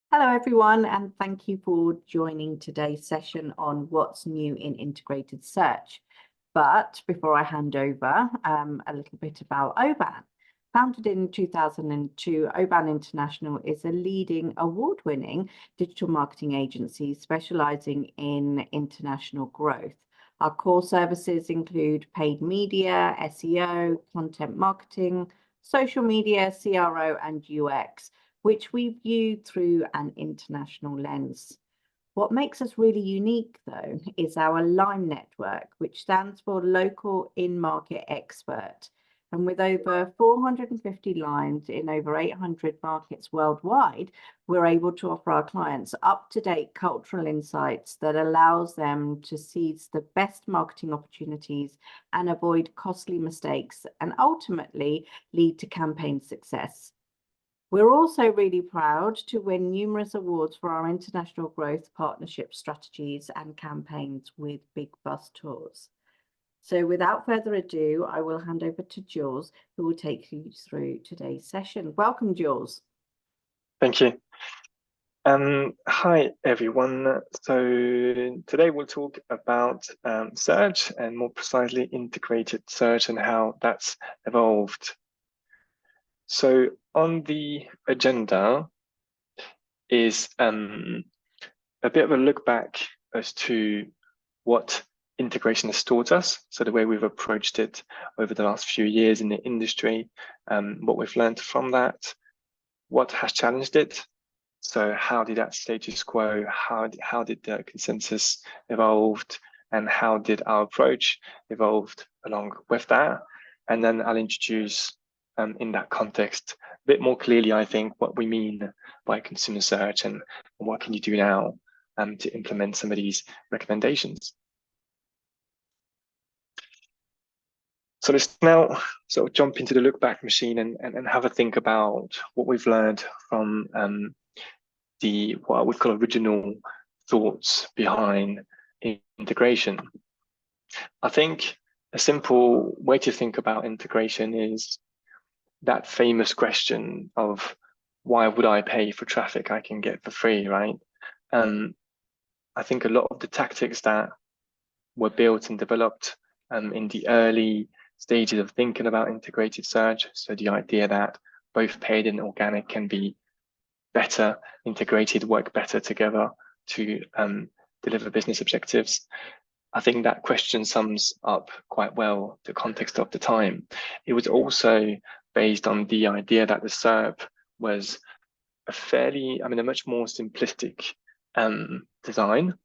Hello everyone, and thank you for joining today's session on what's new in integrated search. But before I hand over, a little bit about Oban. Founded in 2002, Oban International is a leading award-winning digital marketing agency specializing in international growth. Our core services include paid media, SEO, content marketing, social media, CRO, and UX, which we view through an international lens. What makes us really unique, though, is our LIME network, which stands for Local In-Market Expert. And with over 450 lines in over 800 markets worldwide, we're able to offer our clients up-to-date cultural insights that allows them to seize the best marketing opportunities and avoid costly mistakes and ultimately lead to campaign success. We're also really proud to win numerous awards for our international growth partnership strategies and campaigns with Big Bus Tours. So without further ado, I will hand over to Jules, who will take you through today's session. Welcome, Jules. Thank you. Hi, everyone. So today we'll talk about search, and more precisely integrated search and how that's evolved. So on the agenda is a bit of a look back as to what integration has taught us, so the way we've approached it over the last few years in the industry, what we've learned from that, what has challenged it. So how did that status quo, how did the consensus evolved, and how did our approach evolved along with that? And then I'll introduce in that context a bit more clearly, I think, what we mean by consumer search and what can you do now to implement some of these recommendations. So let's now sort of jump into the look back machine and have a think about what we've learned from what I would call original thoughts behind integration. I think a simple way to think about integration is that famous question of why would I pay for traffic I can get for free, right? I think a lot of the tactics that were built and developed in the early stages of thinking about integrated search, so the idea that both paid and organic can be better integrated, work better together to deliver business objectives. I think that question sums up quite well the context of the time. It was also based on the idea that the SERP was a much more simplistic design.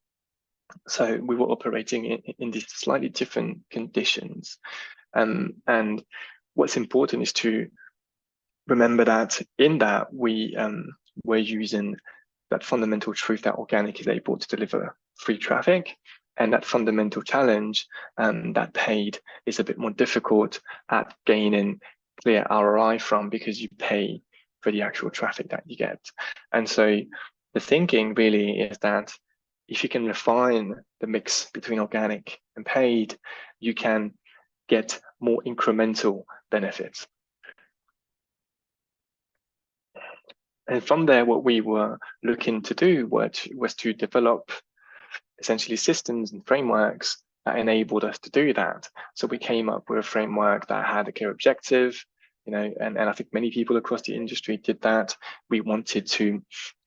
So we were operating in these slightly different conditions. And what's important is to remember that in that we're using that fundamental truth that organic is able to deliver free traffic, and that fundamental challenge that paid is a bit more difficult at gaining clear ROI from, because you pay for the actual traffic that you get. And so the thinking really is that if you can refine the mix between organic and paid, you can get more incremental benefits. And from there, what we were looking to do was to develop essentially systems and frameworks that enabled us to do that. So we came up with a framework that had a clear objective, and I think many people across the industry did that. We wanted to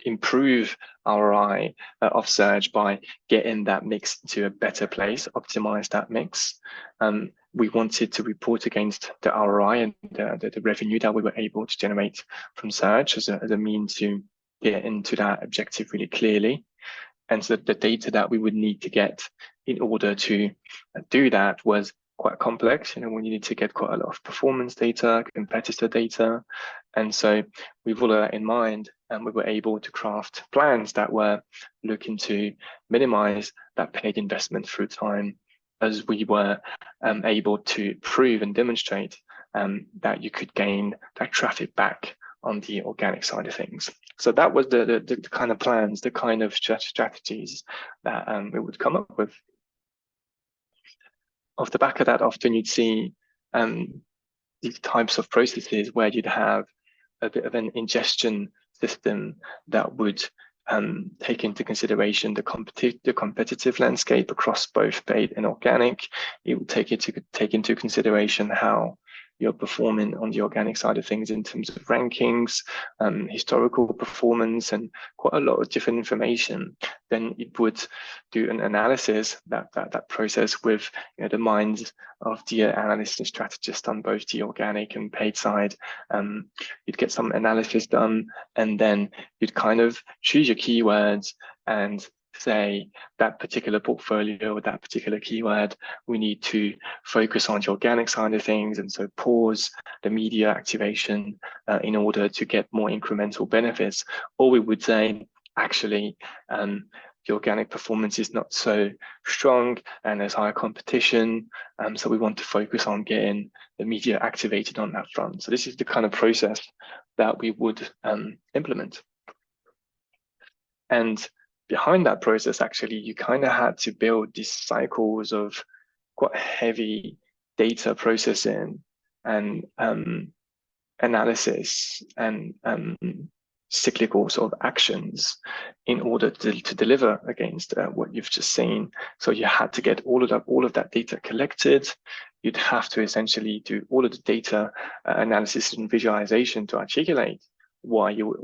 improve ROI of search by getting that mix to a better place, optimize that mix. We wanted to report against the ROI and the revenue that we were able to generate from search as a means to get into that objective really clearly. And so the data that we would need to get in order to do that was quite complex. We needed to get quite a lot of performance data, competitor data. And so with all of that in mind, we were able to craft plans that were looking to minimize that paid investment through time, as we were able to prove and demonstrate that you could gain that traffic back on the organic side of things. So that was the kind of plans, the kind of strategies that we would come up with. Off the back of that, often you'd see these types of processes where you'd have a bit of an ingestion system that would take into consideration the competitive landscape across both paid and organic. It will take into consideration how you're performing on the organic side of things in terms of rankings, historical performance, and quite a lot of different information. Then it would do an analysis, that process with the minds of the analysts and strategists on both the organic and paid side. You'd get some analysis done, and then you'd kind of choose your keywords and say that particular portfolio or that particular keyword, we need to focus on the organic side of things, and so pause the media activation in order to get more incremental benefits. Or we would say, actually, the organic performance is not so strong and there's higher competition, so we want to focus on getting the media activated on that front. So this is the kind of process that we would implement. And behind that process, actually, you kind of had to build these cycles of quite heavy data processing and analysis and cyclical sort of actions in order to deliver against what you've just seen. So you had to get all of that data collected. You'd have to essentially do all of the data analysis and visualization to articulate why you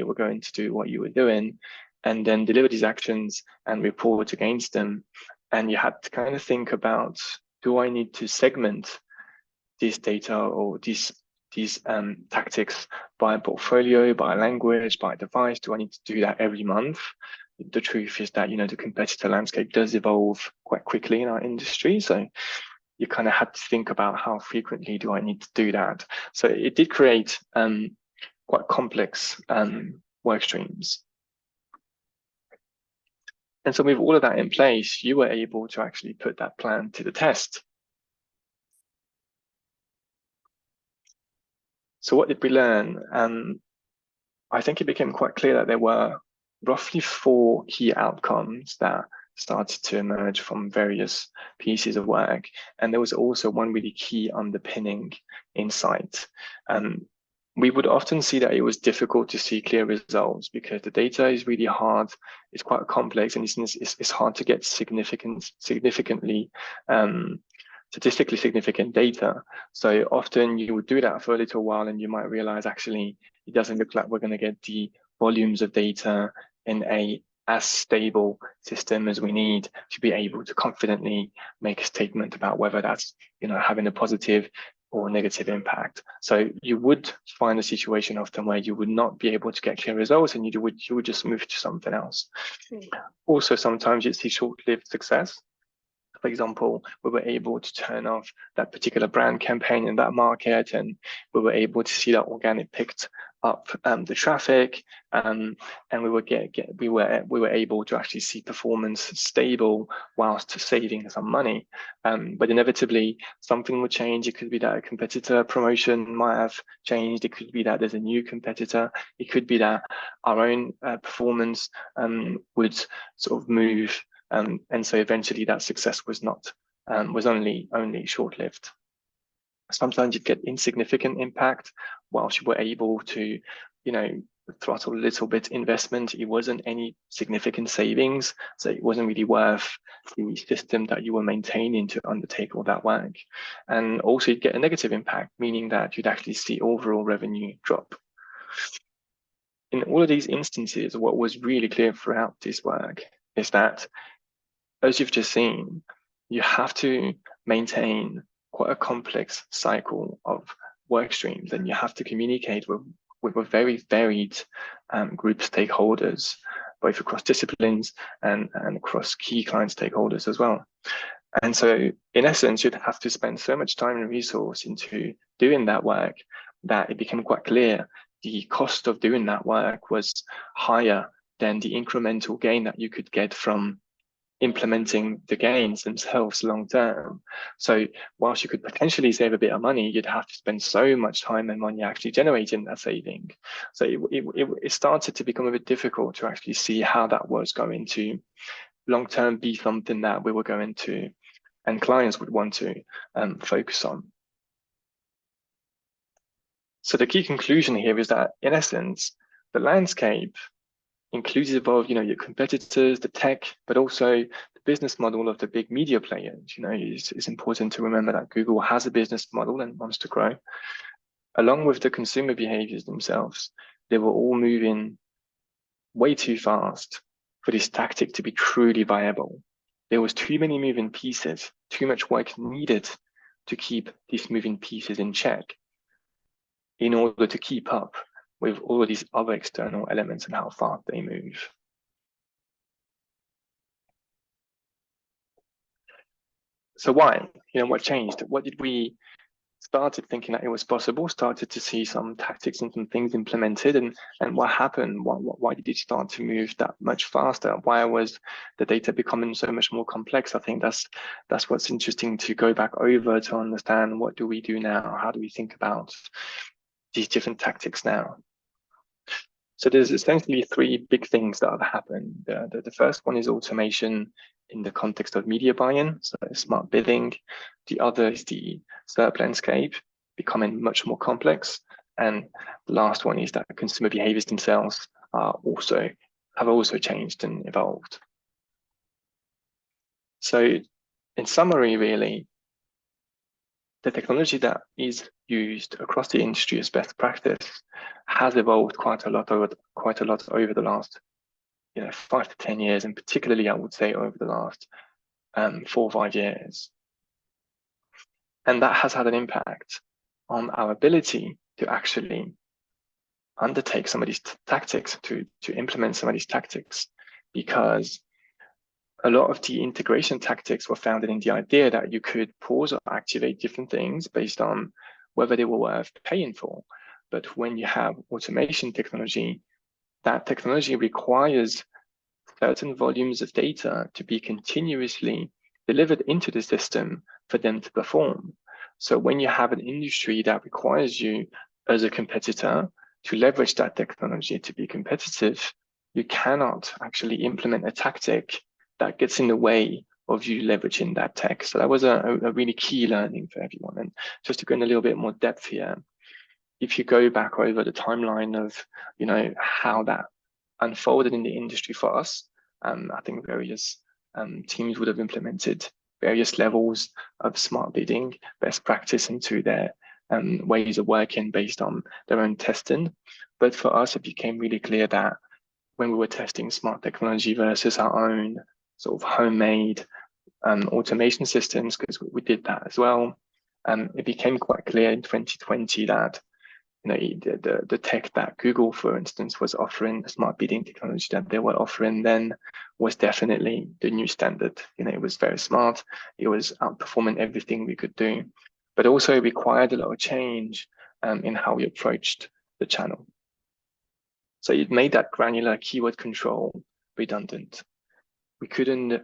were going to do what you were doing, and then deliver these actions and report against them. And you had to kind of think about, do I need to segment this data or these tactics by portfolio, by language, by device? Do I need to do that every month? The truth is that, the competitor landscape does evolve quite quickly in our industry. So you kind of had to think about, how frequently do I need to do that? So it did create quite complex work streams. And so with all of that in place, you were able to actually put that plan to the test. So what did we learn? I think it became quite clear that there were roughly 4 key outcomes that started to emerge from various pieces of work. And there was also one really key underpinning insight. We would often see that it was difficult to see clear results because the data is really hard, it's quite complex, and it's hard to get statistically significant data. So often you would do that for a little while and you might realize, actually, it doesn't look like we're going to get the volumes of data in as stable system as we need to be able to confidently make a statement about whether that's having a positive or negative impact. So you would find a situation often where you would not be able to get clear results, and you would just move to something else. Also, sometimes you'd see short-lived success. For example, we were able to turn off that particular brand campaign in that market, and we were able to see that organic picked up the traffic, and we were able to actually see performance stable whilst saving some money. But inevitably, something would change. It could be that a competitor promotion might have changed. It could be that there's a new competitor. It could be that our own performance would sort of move. And so eventually that success was only short-lived. Sometimes you'd get insignificant impact whilst you were able to, throttle a little bit investment. It wasn't any significant savings, so it wasn't really worth the system that you were maintaining to undertake all that work. And also you'd get a negative impact, meaning that you'd actually see overall revenue drop. In all of these instances, what was really clear throughout this work is that, as you've just seen, you have to maintain quite a complex cycle of work streams, and you have to communicate with a very varied group of stakeholders, both across disciplines and across key client stakeholders as well. And so, in essence, you'd have to spend so much time and resource into doing that work that it became quite clear the cost of doing that work was higher than the incremental gain that you could get from implementing the gains themselves long term. So whilst you could potentially save a bit of money, you'd have to spend so much time and money actually generating that saving. So it started to become a bit difficult to actually see how that was going to long term be something that we were going to, and clients would want to focus on. So the key conclusion here is that, in essence, the landscape inclusive of, your competitors, the tech, but also the business model of the big media players. It's important to remember that Google has a business model and wants to grow. Along with the consumer behaviors themselves, they were all moving way too fast for this tactic to be truly viable. There was too many moving pieces, too much work needed to keep these moving pieces in check in order to keep up with all of these other external elements and how fast they move. So why? What changed? What did we started thinking that it was possible, started to see some tactics and some things implemented, and what happened? Why did it start to move that much faster? Why was the data becoming so much more complex? I think that's what's interesting to go back over to understand. What do we do now? How do we think about these different tactics now? So there's essentially three big things that have happened. The first one is automation in the context of media buying, so smart bidding. The other is the SERP landscape becoming much more complex. And the last one is that consumer behaviors themselves have also changed and evolved. So in summary, really, the technology that is used across the industry as best practice has evolved quite a lot over the last 5 to 10 years, and particularly I would say over the last 4 or 5 years. And that has had an impact on our ability to actually undertake some of these tactics, to implement some of these tactics, because a lot of the integration tactics were founded in the idea that you could pause or activate different things based on whether they were worth paying for. But when you have automation technology, that technology requires certain volumes of data to be continuously delivered into the system for them to perform. So when you have an industry that requires you as a competitor to leverage that technology to be competitive, you cannot actually implement a tactic that gets in the way of you leveraging that tech. So that was a really key learning for everyone. And just to go in a little bit more depth here, if you go back over the timeline of how that unfolded in the industry for us, I think various teams would have implemented various levels of smart bidding best practice into their ways of working based on their own testing. But for us, it became really clear that when we were testing smart technology versus our own sort of homemade automation systems, because we did that as well, it became quite clear in 2020 that the tech that Google, for instance, was offering, the smart bidding technology that they were offering then, was definitely the new standard. It was very smart. It was outperforming everything we could do, but also it required a lot of change in how we approached the channel. So it made that granular keyword control redundant. We couldn't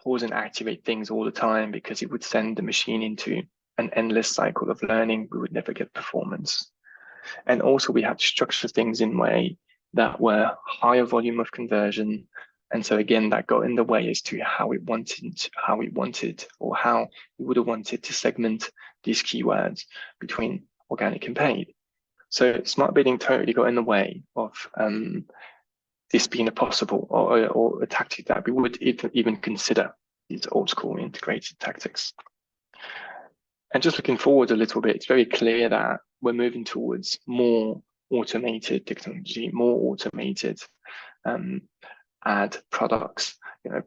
pause and activate things all the time because it would send the machine into an endless cycle of learning. We would never get performance. And also we had to structure things in a way that were higher volume of conversion. And so again, that got in the way as to how we wanted or how we would have wanted to segment these keywords between organic and paid. So smart bidding totally got in the way of this being a possible or a tactic that we would even consider these old school integrated tactics. And just looking forward a little bit, it's very clear that we're moving towards more automated technology, more automated ad products.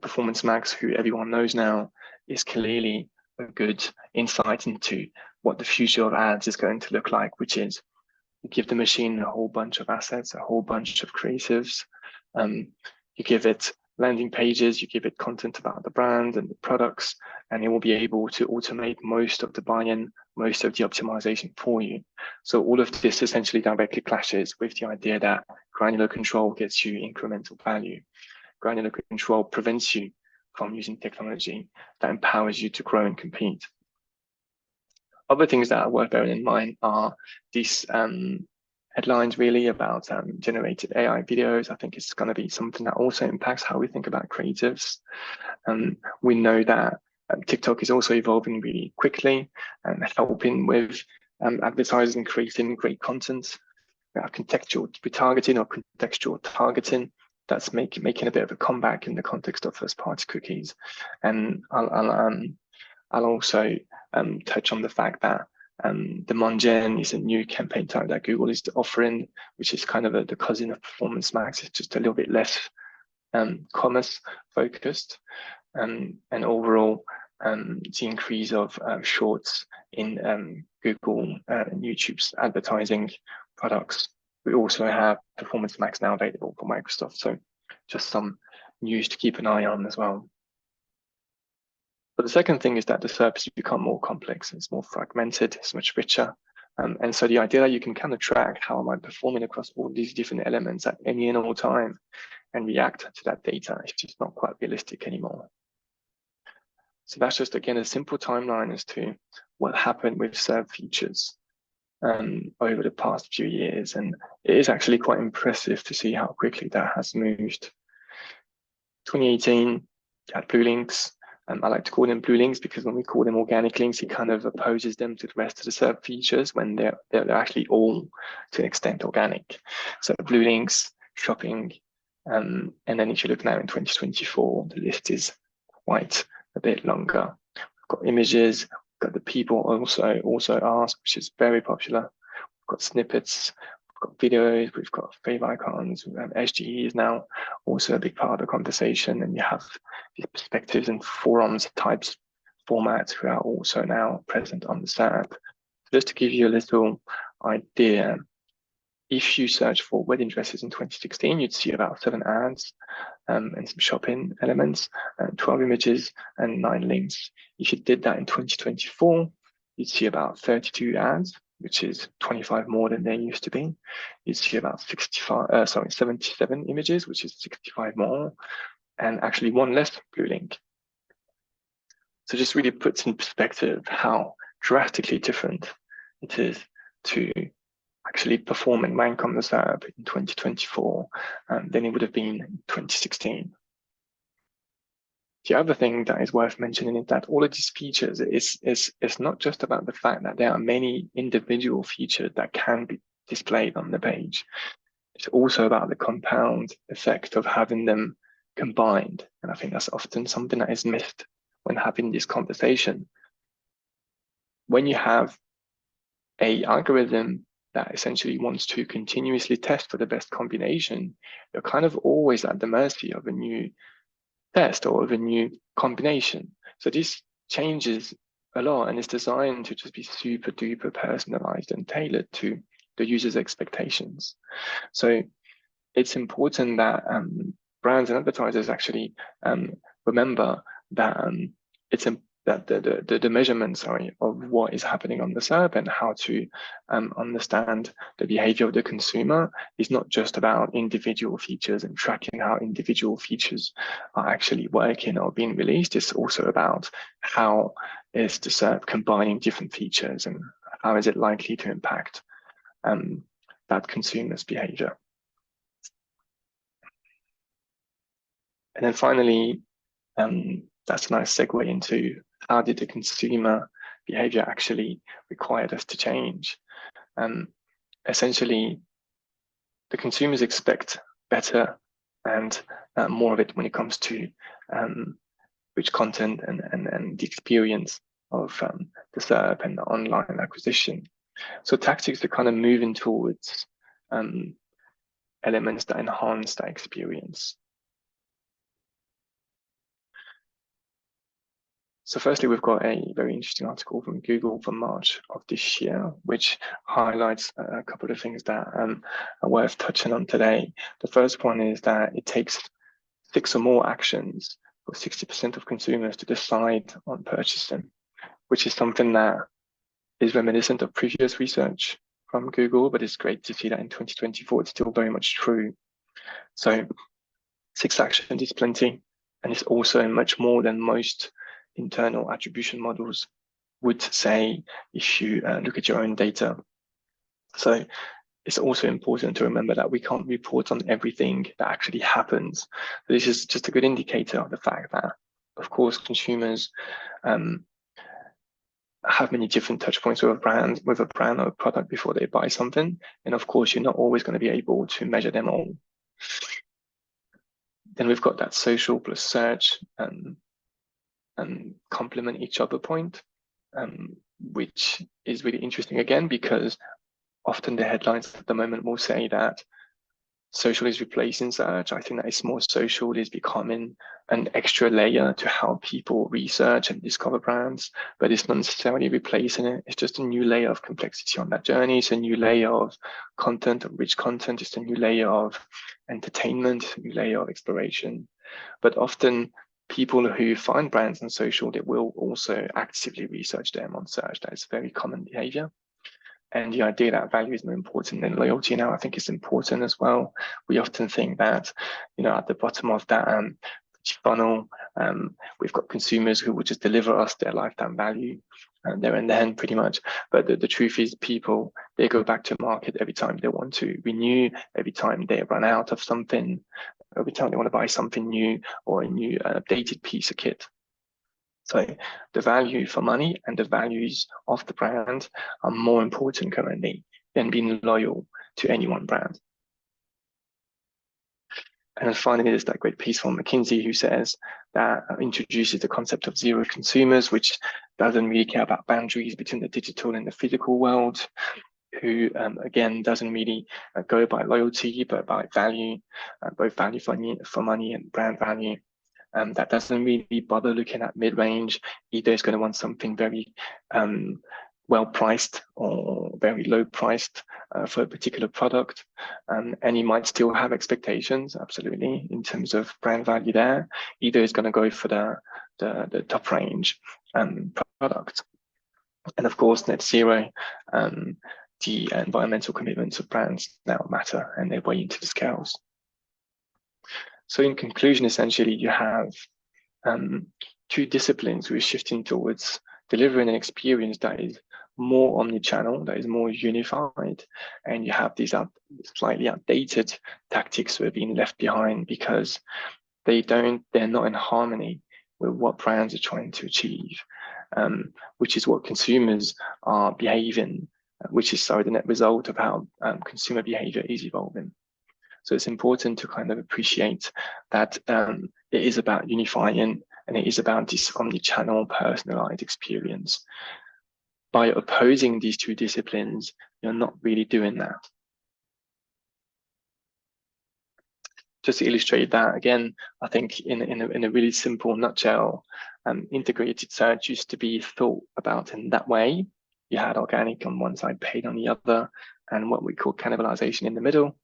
Performance Max, who everyone knows now, is clearly a good insight into what the future of ads is going to look like, which is you give the machine a whole bunch of assets, a whole bunch of creatives. You give it landing pages, you give it content about the brand and the products, and it will be able to automate most of the buy-in, most of the optimization for you. So all of this essentially directly clashes with the idea that granular control gets you incremental value. Granular control prevents you from using technology that empowers you to grow and compete. Other things that are worth bearing in mind are these headlines really about generated AI videos. I think it's going to be something that also impacts how we think about creatives. We know that TikTok is also evolving really quickly and helping with advertisers and creating great content. Contextual retargeting or contextual targeting that's making a bit of a comeback in the context of first-party cookies. And I'll also touch on the fact that Demand Gen is a new campaign type that Google is offering, which is kind of the cousin of Performance Max. It's just a little bit less commerce focused, and overall the increase of shorts in Google and YouTube's advertising products. We also have Performance Max now available for Microsoft, so just some news to keep an eye on as well. But the second thing is that the SERP has become more complex, it's more fragmented, it's much richer. And so the idea that you can kind of track how am I performing across all these different elements at any and all time and react to that data is just not quite realistic anymore. So that's just, again, a simple timeline as to what happened with SERP features over the past few years. And it is actually quite impressive to see how quickly that has moved. 2018, you had blue links. I like to call them blue links because when we call them organic links, it kind of opposes them to the rest of the SERP features when they're actually all, to an extent, organic. So blue links, shopping, and then if you look now in 2024, the list is quite a bit longer. We've got images, we've got the people also ask, which is very popular. We've got snippets, we've got videos, we've got fave icons, SGE is now also a big part of the conversation, and you have these perspectives and forums types formats who are also now present on the SERP. Just to give you a little idea, if you search for wedding dresses in 2016, you'd see about 7 ads and some shopping elements, 12 images and 9 links. If you did that in 2024, you'd see about 32 ads, which is 25 more than there used to be. You'd see about 77 images, which is 65 more, and actually 1 less blue link. So just really puts in perspective how drastically different it is to actually perform and rank on the SERP in 2024 than it would have been in 2016. The other thing that is worth mentioning is that all of these features is not just about the fact that there are many individual features that can be displayed on the page. It's also about the compound effect of having them combined. And I think that's often something that is missed when having this conversation. When you have an algorithm that essentially wants to continuously test for the best combination, you're kind of always at the mercy of a new test or of a new combination. So this changes a lot and is designed to just be super duper personalized and tailored to the user's expectations. So it's important that brands and advertisers actually remember that that the measurement, of what is happening on the SERP and how to understand the behavior of the consumer is not just about individual features and tracking how individual features are actually working or being released. It's also about how is the SERP combining different features and how is it likely to impact that consumer's behavior. And then finally, that's a nice segue into how did the consumer behavior actually require us to change? Essentially, the consumers expect better and more of it when it comes to rich content and the experience of the SERP and the online acquisition. So tactics are kind of moving towards elements that enhance that experience. So firstly, we've got a very interesting article from Google from March of this year, which highlights a couple of things that are worth touching on today. The first one is that it takes 6 or more actions for 60% of consumers to decide on purchasing, which is something that is reminiscent of previous research from Google, but it's great to see that in 2024, it's still very much true. So 6 actions is plenty, and it's also much more than most internal attribution models would say if you look at your own data. So it's also important to remember that we can't report on everything that actually happens. This is just a good indicator of the fact that, of course, consumers have many different touch points with a brand or a product before they buy something. And of course, you're not always going to be able to measure them all. Then we've got that social plus search and complement each other point, which is really interesting again, because often the headlines at the moment will say that social is replacing search. I think that it's more social is becoming an extra layer to how people research and discover brands, but it's not necessarily replacing it. It's just a new layer of complexity on that journey. It's a new layer of content, of rich content. It's a new layer of entertainment, a new layer of exploration. But often people who find brands on social, they will also actively research them on search. That is very common behavior. And the idea that value is more important than loyalty now, I think is important as well. We often think that, you know, at the bottom of that funnel, we've got consumers who will just deliver us their lifetime value and they're in the end pretty much. But the truth is people, they go back to market every time they want to renew, every time they run out of something, every time they want to buy something new or a new updated piece of kit. So the value for money and the values of the brand are more important currently than being loyal to any one brand. And then finally, there's that great piece from McKinsey who says that introduces the concept of zero consumers, which doesn't really care about boundaries between the digital and the physical world, who again doesn't really go by loyalty, but by value, both value for money and brand value. That doesn't really bother looking at mid-range. Either is going to want something very well priced or very low priced for a particular product, and he might still have expectations, absolutely, in terms of brand value there. Either is going to go for the top range product, and of course net zero. The environmental commitments of brands now matter, and they weigh into the scales. So in conclusion, essentially, you have two disciplines who are shifting towards delivering an experience that is more omni-channel, that is more unified, and you have these slightly outdated tactics that are being left behind because they're not in harmony with what brands are trying to achieve, which is what consumers are behaving, which is the net result of how consumer behavior is evolving. So it's important to kind of appreciate that it is about unifying and it is about this omni-channel personalized experience. By opposing these two disciplines, you're not really doing that. Just to illustrate that, again, I think in a really simple nutshell, integrated search used to be thought about in that way. You had organic on one side, paid on the other, and what we call cannibalization in the middle.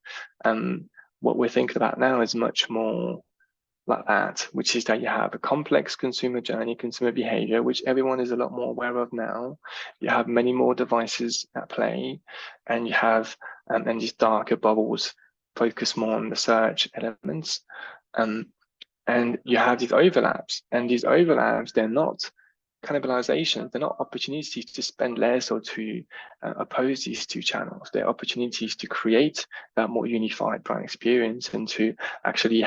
What we're thinking about now is much more like that, which is that you have a complex consumer journey, consumer behavior, which everyone is a lot more aware of now. You have many more devices at play, and you have and these darker bubbles focus more on the search elements. And you have these overlaps, and these overlaps, they're not cannibalizations, they're not opportunities to spend less or to oppose these two channels. They're opportunities to create that more unified brand experience and to actually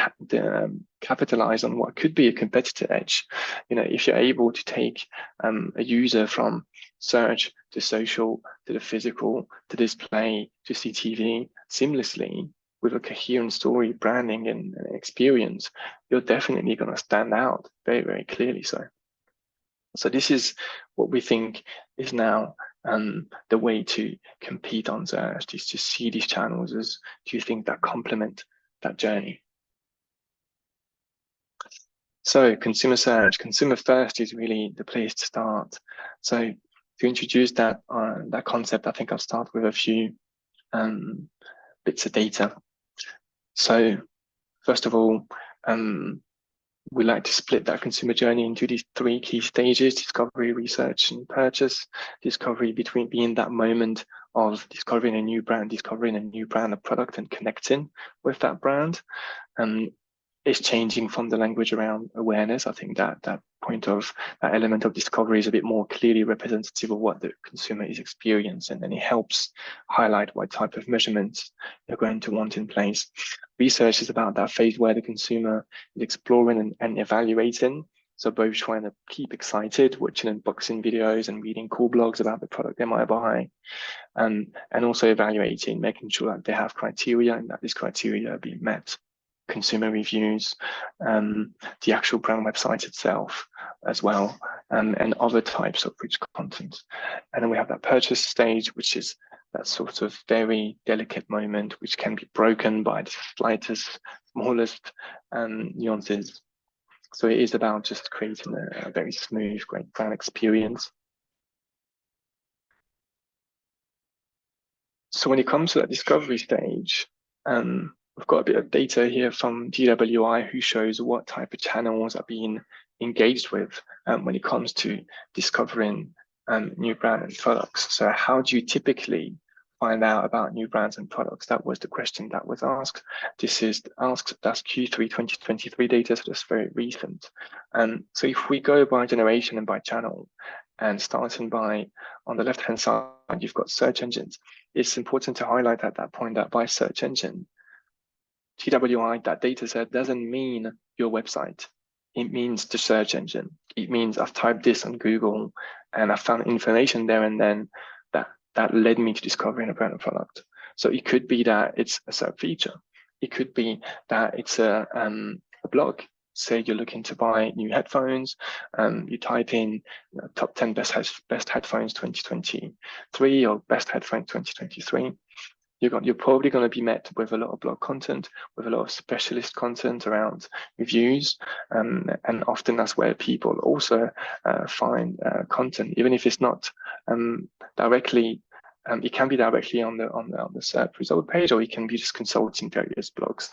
capitalize on what could be a competitor edge. You know, if you're able to take a user from search to social to the physical to display to CTV seamlessly with a coherent story, branding, and experience, you're definitely going to stand out very, very clearly so. So this is what we think is now the way to compete on search, is to see these channels as two things that complement that journey. So consumer search, consumer first is really the place to start. So to introduce that concept, I think I'll start with a few bits of data. So first of all, we like to split that consumer journey into these three key stages: discovery, research, and purchase. Discovery being that moment of discovering a new brand, a product, and connecting with that brand. It's changing from the language around awareness. I think that point of that element of discovery is a bit more clearly representative of what the consumer is experiencing, and it helps highlight what type of measurements you're going to want in place. Research is about that phase where the consumer is exploring and evaluating. So both trying to keep excited, watching unboxing videos and reading cool blogs about the product they might buy, and also evaluating, making sure that they have criteria and that these criteria are being met. consumer reviews, the actual brand website itself as well, and other types of rich content. And then we have that purchase stage, which is that sort of very delicate moment, which can be broken by the slightest, smallest nuances. So it is about just creating a very smooth, great brand experience. So when it comes to that discovery stage, we've got a bit of data here from GWI who shows what type of channels are being engaged with when it comes to discovering new brand and products. So how do you typically find out about new brands and products? That was the question that was asked. This is that's Q3 2023 data, so that's very recent. So if we go by generation and by channel, and starting by on the left hand side, you've got search engines. It's important to highlight at that point that by search engine, TWI, that data set doesn't mean your website. It means the search engine. It means I've typed this on Google and I found information there, and then that led me to discovering a brand or product. So it could be that it's a search feature. It could be that it's a blog. Say you're looking to buy new headphones, you type in top 10 best headphones 2023 or best headphones 2023. You're probably going to be met with a lot of blog content, with a lot of specialist content around reviews, and often that's where people also find content, even if it's not directly. It can be directly on the search result page, or it can be just consulting various blogs.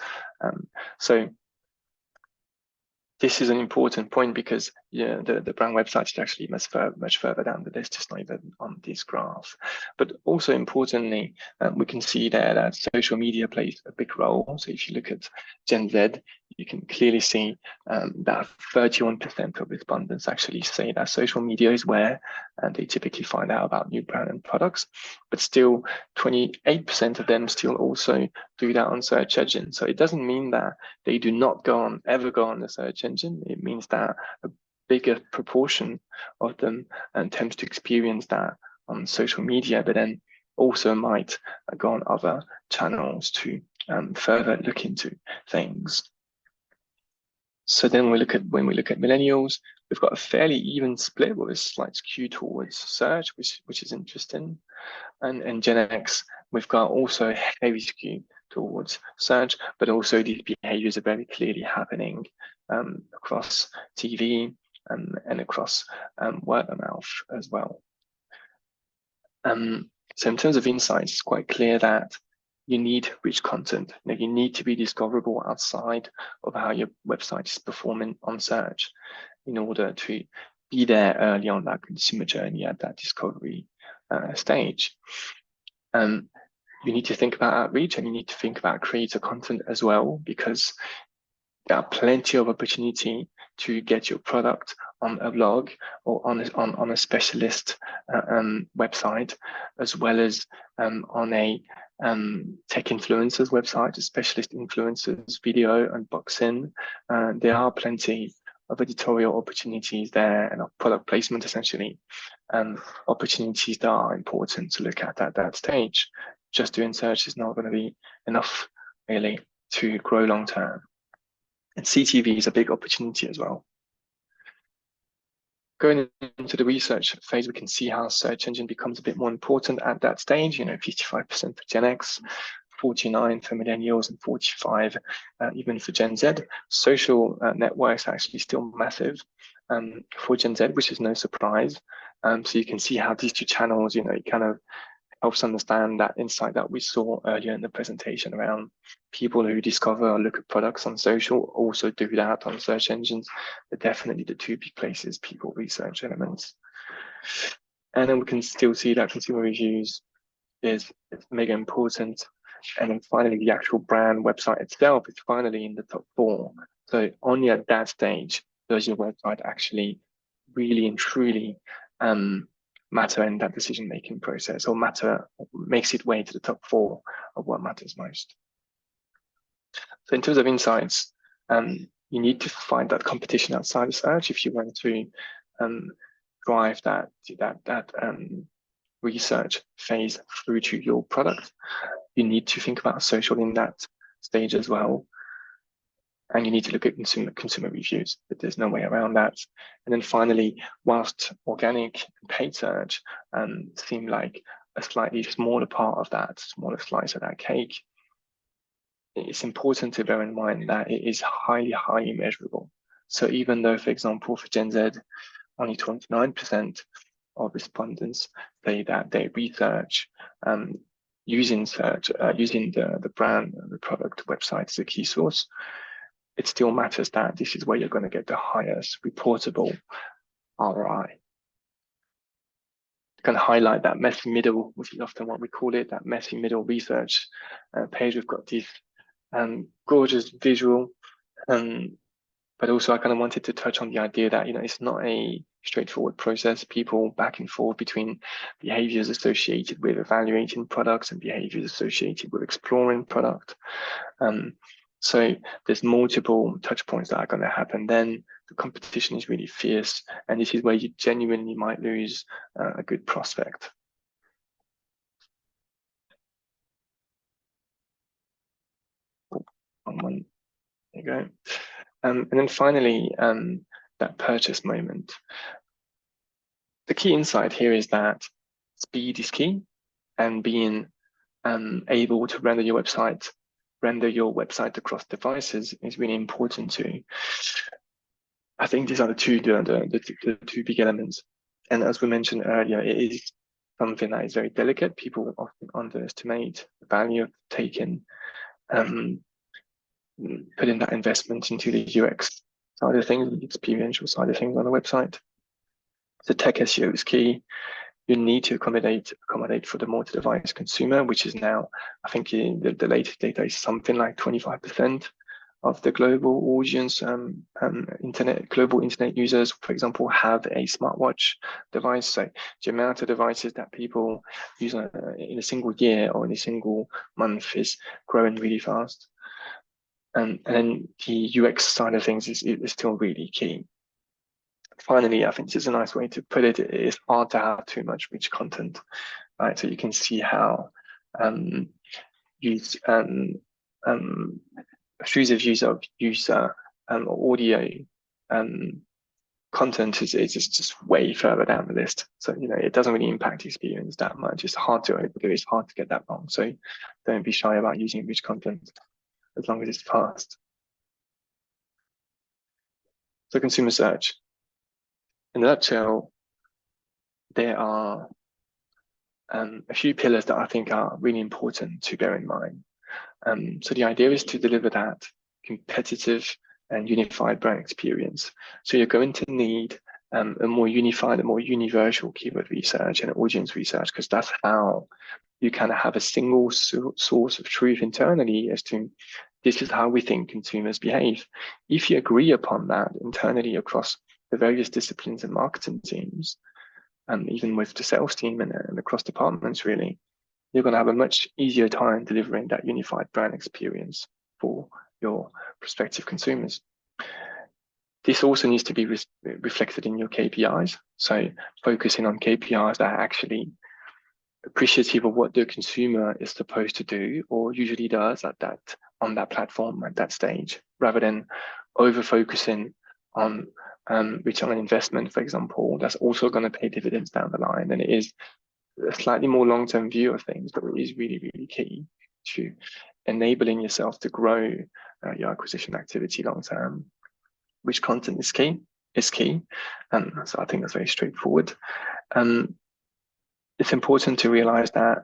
So this is an important point because the brand website is actually much further down the list, just not even on this graph. But also importantly, we can see there that social media plays a big role. So if you look at Gen Z, you can clearly see that 31% of respondents actually say that social media is where they typically find out about new brand and products. But still, 28% of them still also do that on search engine. So it doesn't mean that they do not ever go on the search engine. It means that a bigger proportion of them tends to experience that on social media, but then also might go on other channels to further look into things. So then when we look at millennials, we've got a fairly even split with a slight skew towards search, which is interesting. And Gen X, we've got also a heavy skew towards search, but also these behaviors are very clearly happening across TV and across word of mouth as well. So in terms of insights, it's quite clear that you need rich content. You need to be discoverable outside of how your website is performing on search in order to be there early on that consumer journey at that discovery stage. You need to think about outreach, and you need to think about creator content as well, because there are plenty of opportunity to get your product on a blog or on a specialist website, as well as on a tech influencers website, a specialist influencers video unboxing. There are plenty of editorial opportunities there and of product placement, essentially, opportunities that are important to look at that stage. Just doing search is not going to be enough, really, to grow long term. And CTV is a big opportunity as well. Going into the research phase, we can see how search engine becomes a bit more important at that stage. 55% for Gen X, 49 for millennials, and 45 even for Gen Z. Social networks are actually still massive for Gen Z, which is no surprise. So you can see how these two channels, it kind of helps understand that insight that we saw earlier in the presentation around people who discover or look at products on social also do that on search engines. They're definitely the two big places people research elements. And then we can still see that consumer reviews is mega important. And then finally, the actual brand website itself is finally in the top 4. So only at that stage does your website actually really and truly matter in that decision-making process, or makes its way to the top 4 of what matters most. So in terms of insights, you need to find that competition outside of search if you want to drive that research phase through to your product. You need to think about social in that stage as well. and you need to look at consumer reviews, but there's no way around that. And then finally, whilst organic and paid search seem like a slightly smaller part of that, smaller slice of that cake, it's important to bear in mind that it is highly measurable. So even though, for example, for Gen Z, only 29% of respondents say that they research using search, using the brand, the product website as a key source, it still matters that this is where you're going to get the highest reportable ROI. Can highlight that messy middle, which is often what we call it, that messy middle research page. We've got this gorgeous visual, but also I kind of wanted to touch on the idea that, you know, it's not a straightforward process. People back and forth between behaviors associated with evaluating products and behaviors associated with exploring product. So there's multiple touch points that are going to happen. Then the competition is really fierce, and this is where you genuinely might lose a good prospect. There you go. And then finally, that purchase moment. The key insight here is that speed is key, and being able to render your website across devices is really important too. I think these are the two big elements. And as we mentioned earlier, it is something that is very delicate. People often underestimate the value of taking putting that investment into the UX side of things, the experiential side of things on the website. The tech SEO is key. You need to accommodate for the multi-device consumer, which is now, I think the latest data is something like 25% of the global audience. Global internet users, for example, have a smartwatch device. So the amount of devices that people use in a single year or in a single month is growing really fast. And then the UX side of things is still really key. Finally, I think this is a nice way to put it. It is hard to have too much rich content, right? So you can see how user audio content is just way further down the list. So, you know, it doesn't really impact experience that much. It's hard to overdo. It's hard to get that wrong. So don't be shy about using rich content as long as it's fast. So consumer search. In a nutshell, there are a few pillars that I think are really important to bear in mind. So the idea is to deliver that competitive and unified brand experience. So you're going to need a more unified, a more universal keyword research and audience research, because that's how you kind of have a single source of truth internally as to this is how we think consumers behave. If you agree upon that internally across the various disciplines and marketing teams, and even with the sales team and across departments, really, you're going to have a much easier time delivering that unified brand experience for your prospective consumers. This also needs to be reflected in your KPIs. So focusing on KPIs that are actually appreciative of what the consumer is supposed to do or usually does on that platform at that stage, rather than over focusing on return on investment, for example. That's also going to pay dividends down the line, and it is a slightly more long-term view of things, but it is really key to enabling yourself to grow your acquisition activity long-term. Which content is key? So I think that's very straightforward. It's important to realize that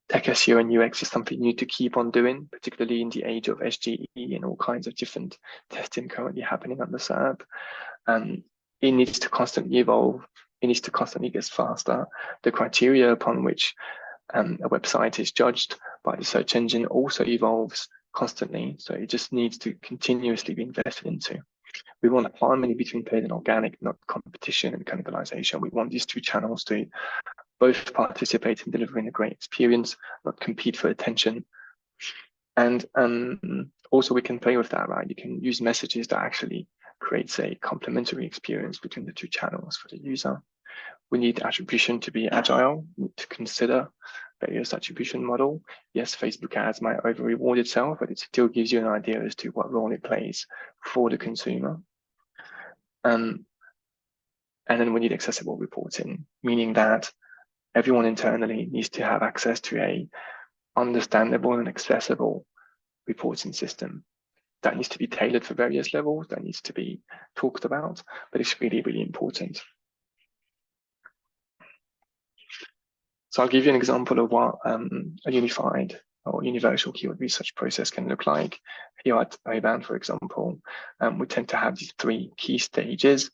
tech SEO and UX is something you need to keep on doing, particularly in the age of SGE and all kinds of different testing currently happening on the SERP. It needs to constantly evolve. It needs to constantly get faster. The criteria upon which a website is judged by the search engine also evolves constantly. So it just needs to continuously be invested into. We want harmony between paid and organic, not competition and cannibalization. We want these two channels to both participate in delivering a great experience, not compete for attention. And also we can play with that, right? You can use messages that actually creates a complementary experience between the two channels for the user. We need attribution to be agile. We need to consider various attribution model. Yes, Facebook ads might over-reward itself, but it still gives you an idea as to what role it plays for the consumer. And then we need accessible reporting, meaning that everyone internally needs to have access to a understandable and accessible reporting system that needs to be tailored for various levels, that needs to be talked about, but it's really, really important. So I'll give you an example of what a unified or universal keyword research process can look like. Here at Oban, for example, we tend to have these 3 key stages.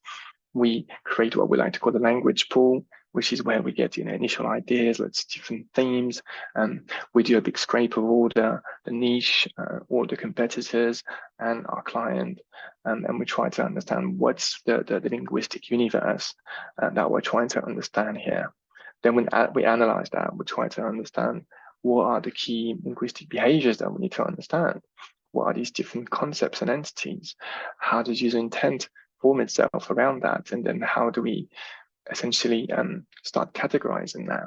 We create what we like to call the language pool, which is where we get initial ideas, lots of different themes. We do a big scrape of all the niche, all the competitors and our client, and we try to understand what's the linguistic universe that we're trying to understand here. Then when we analyze that, we try to understand what are the key linguistic behaviors that we need to understand. What are these different concepts and entities? How does user intent form itself around that? And then how do we essentially start categorizing that?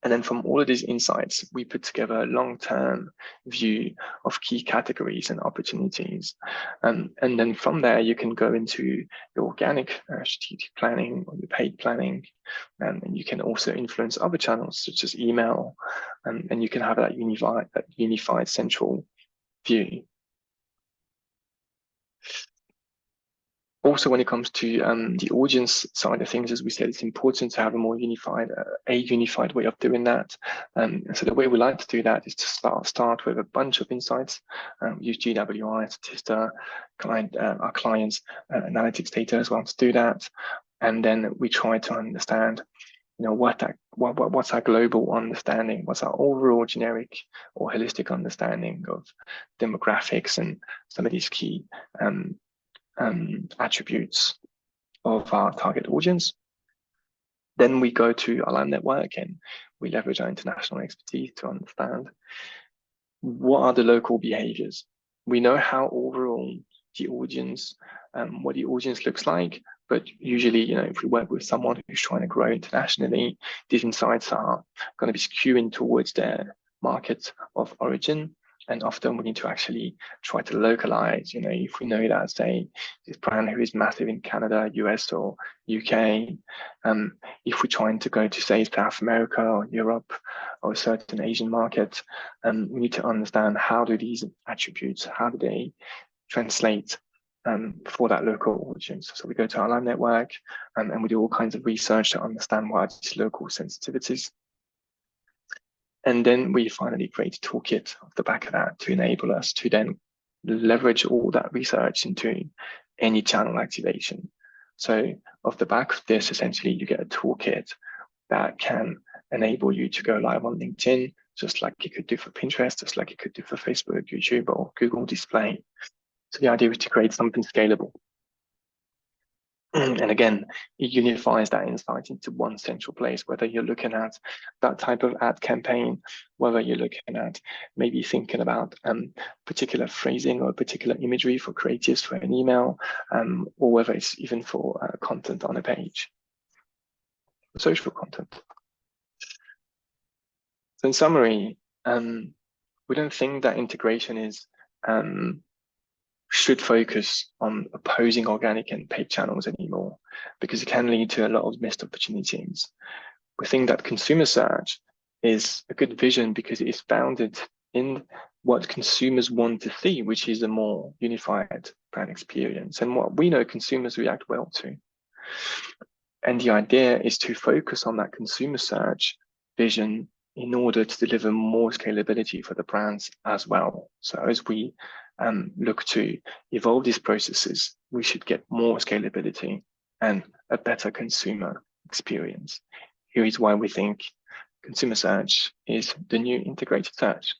And then from all of these insights, we put together a long-term view of key categories and opportunities. And then from there, you can go into your organic strategic planning or your paid planning. And you can also influence other channels such as email. And you can have that unified central view. Also, when it comes to the audience side of things, as we said, it's important to have a more unified way of doing that. So the way we like to do that is to start with a bunch of insights. Use GWI, Statista, our clients' analytics data as well to do that, and then we try to understand, what's our global understanding, what's our overall generic or holistic understanding of demographics and some of these key attributes of our target audience. Then we go to our land network and we leverage our international expertise to understand what are the local behaviors. We know how overall the audience, what the audience looks like, but usually, if we work with someone who's trying to grow internationally, these insights are going to be skewing towards their market of origin. And often we need to actually try to localize, if we know that, say, this brand who is massive in Canada, US or UK, if we're trying to go to, say, South America or Europe or a certain Asian market, we need to understand how do these attributes, how do they translate for that local audience. So we go to our land network and we do all kinds of research to understand what are these local sensitivities. And then we finally create a toolkit off the back of that to enable us to then leverage all that research into any channel activation. So off the back of this, essentially, you get a toolkit that can enable you to go live on LinkedIn, just like you could do for Pinterest, just like you could do for Facebook, YouTube, or Google Display. So the idea is to create something scalable. And again, it unifies that insight into one central place, whether you're looking at that type of ad campaign, whether you're looking at maybe thinking about particular phrasing or particular imagery for creatives for an email, or whether it's even for content on a page, social content. So in summary, we don't think that integration is should focus on opposing organic and paid channels anymore, because it can lead to a lot of missed opportunities. We think that consumer search is a good vision because it is founded in what consumers want to see, which is a more unified brand experience and what we know consumers react well to. And the idea is to focus on that consumer search vision in order to deliver more scalability for the brands as well. So as we look to evolve these processes, we should get more scalability and a better consumer experience. Here is why we think consumer search is the new integrated search.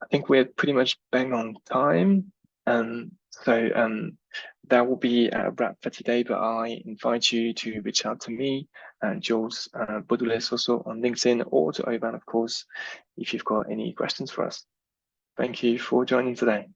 I think we're pretty much bang on time. So that will be a wrap for today, but I invite you to reach out to me, Jules Bodoulé Sosso on LinkedIn, or to Oban, of course, if you've got any questions for us. Thank you for joining today.